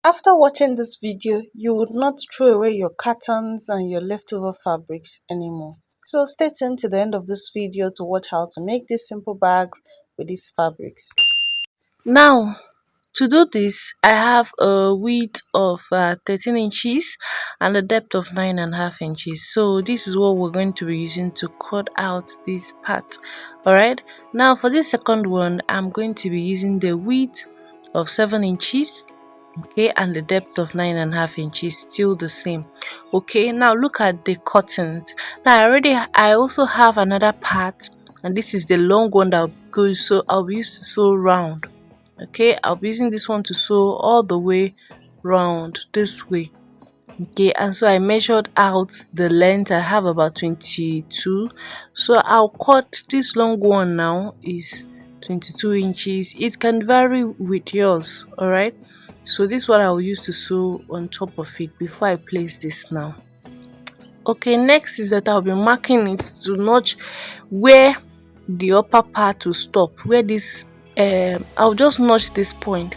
After watching this video, you would not throw away your cartons and your leftover fabrics anymore. So stay tuned to the end of this video to watch how to make these simple bags with these fabrics. Now, to do this, I have a width of 13 inches and a depth of 9.5 inches. So this is what we're going to be using to cut out this part. Alright, now for this second one, I'm going to be using the width of 7 inches, okay, and the depth of 9.5 inches, still the same. Okay, now look at the curtains. Now I also have another part, and this is the long one that goes, so I'll be used to sew round. Okay, I'll be using this one to sew all the way round this way. Okay, and so I measured out the length. I have about 22, so I'll cut this long one. Now is 22 inches. It can vary with yours. All right, so this is what I will use to sew on top of it before I place this now. Okay, next is that I'll be marking it to notch where the upper part will stop, where this I'll just notch this point.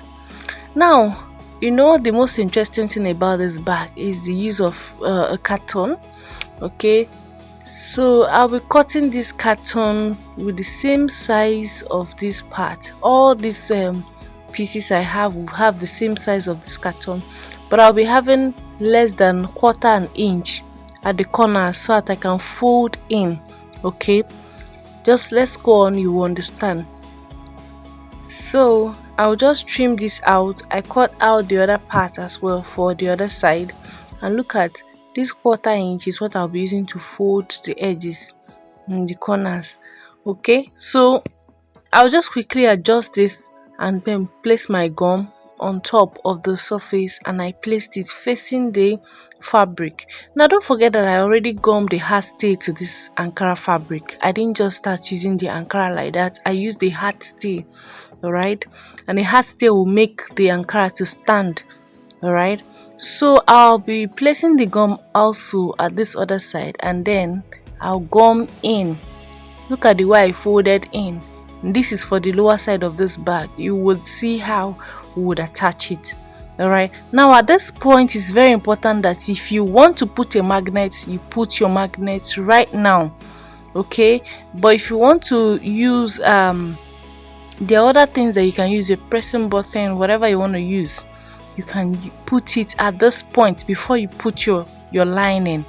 Now, you know, the most interesting thing about this bag is the use of a carton. Okay, so I'll be cutting this carton with the same size of this part. All these pieces I have will have the same size of this carton, but I'll be having less than quarter an inch at the corner so that I can fold in. Okay, just let's go on, you will understand. So I'll just trim this out. I cut out the other part as well for the other side, and look at this quarter inch is what I'll be using to fold the edges and the corners. Okay, so I'll just quickly adjust this and then place my gum on top of the surface, and I placed it facing the fabric. Now don't forget that I already gummed the hat stay to this Ankara fabric. I didn't just start using the Ankara like that. I used the hat stay. Alright, and the hat stay will make the Ankara to stand. Alright, so I'll be placing the gum also at this other side, and then I'll gum in. Look at the way I folded in. This is for the lower side of this bag. You would see how we would attach it. Alright, now at this point it's very important that if you want to put a magnet, you put your magnet right now. Okay, but if you want to use the other things that you can use, a pressing button, whatever you want to use, you can put it at this point before you put your lining.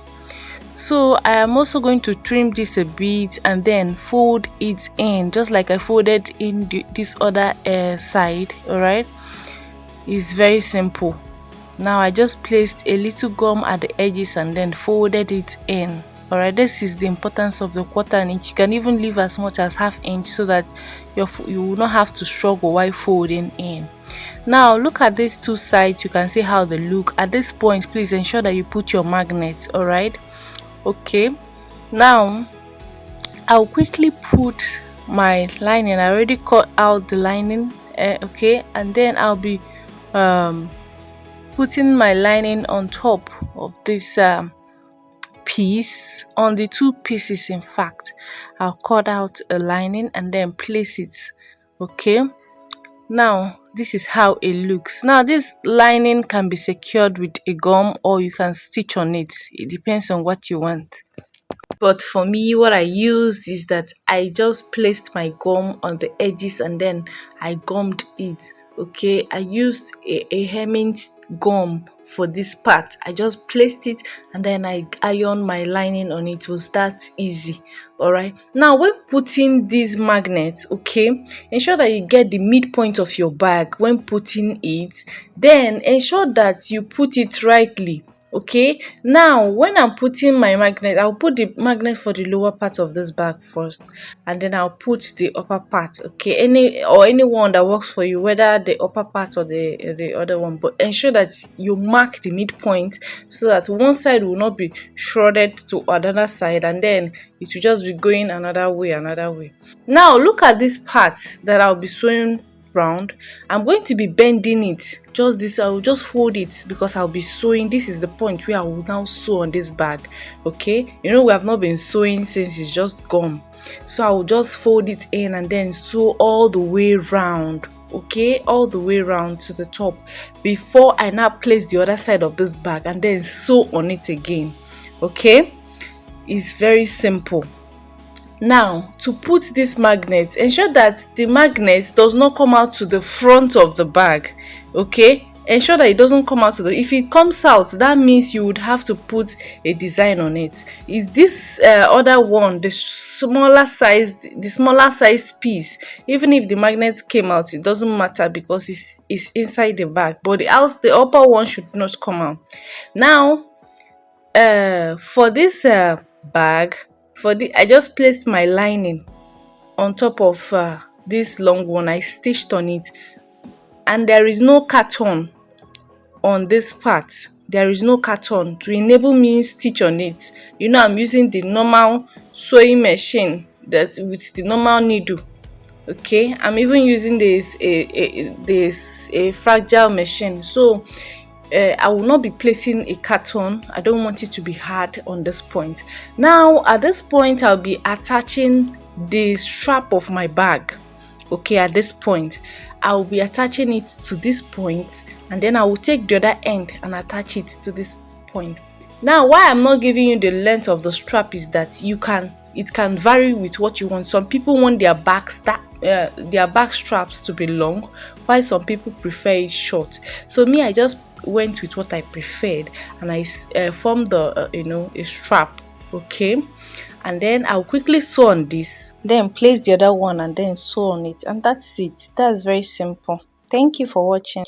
So I am also going to trim this a bit and then fold it in just like I folded in this other side. All right, it's very simple. Now I just placed a little gum at the edges and then folded it in. All right, this is the importance of the quarter inch. You can even leave as much as half inch so that you will not have to struggle while folding in. Now look at these two sides. You can see how they look. At this point, please ensure that you put your magnet. All right, okay, now I'll quickly put my lining. I already cut out the lining, okay, and then I'll be putting my lining on top of this piece. On the two pieces, in fact, I'll cut out a lining and then place it. Okay, now this is how it looks. Now this lining can be secured with a gum or you can stitch on it. It depends on what you want. But for me, what I used is that I just placed my gum on the edges and then I gummed it. Okay, I used a hemming gum for this part. I just placed it and then I ironed my lining on it. It was that easy. All right, now when putting these magnets, okay, ensure that you get the midpoint of your bag when putting it. Then ensure that you put it rightly. Okay, now when I'm putting my magnet, I'll put the magnet for the lower part of this bag first, and then I'll put the upper part. Okay, any one that works for you, whether the upper part or the other one, but ensure that you mark the midpoint so that one side will not be shrouded to another side, and then it will just be going another way. Now look at this part that I'll be sewing round. I'm going to be bending it just this. I will just fold it because I'll be sewing. This is the point where I will now sew on this bag. Okay, you know, we have not been sewing since it's just gum, so I will just fold it in and then sew all the way round. okay, all the way round to the top before I now place the other side of this bag and then sew on it again. Okay, it's very simple. Now, to put this magnet, ensure that the magnet does not come out to the front of the bag. Okay, ensure that it doesn't come out to the, if it comes out, that means you would have to put a design on it. Is this other one, the smaller sized piece, even if the magnet came out, it doesn't matter because it's inside the bag, but the upper one should not come out. Now, for this bag, I just placed my lining on top of this long one. I stitched on it, and there is no carton on this part. There is no carton to enable me stitch on it. You know, I'm using the normal sewing machine that with the normal needle. Okay, I'm even using this a fragile machine, so I will not be placing a carton. I don't want it to be hard on this point. Now at this point, I'll be attaching the strap of my bag. Okay, at this point I will be attaching it to this point, and then I will take the other end and attach it to this point. Now, why I'm not giving you the length of the strap is that it can vary with what you want. Some people want their back straps to be long, while some people prefer it short. So me, I just went with what I preferred, and I formed a strap. Okay, and then I'll quickly sew on this, then place the other one and then sew on it, and that's it. That's very simple. Thank you for watching.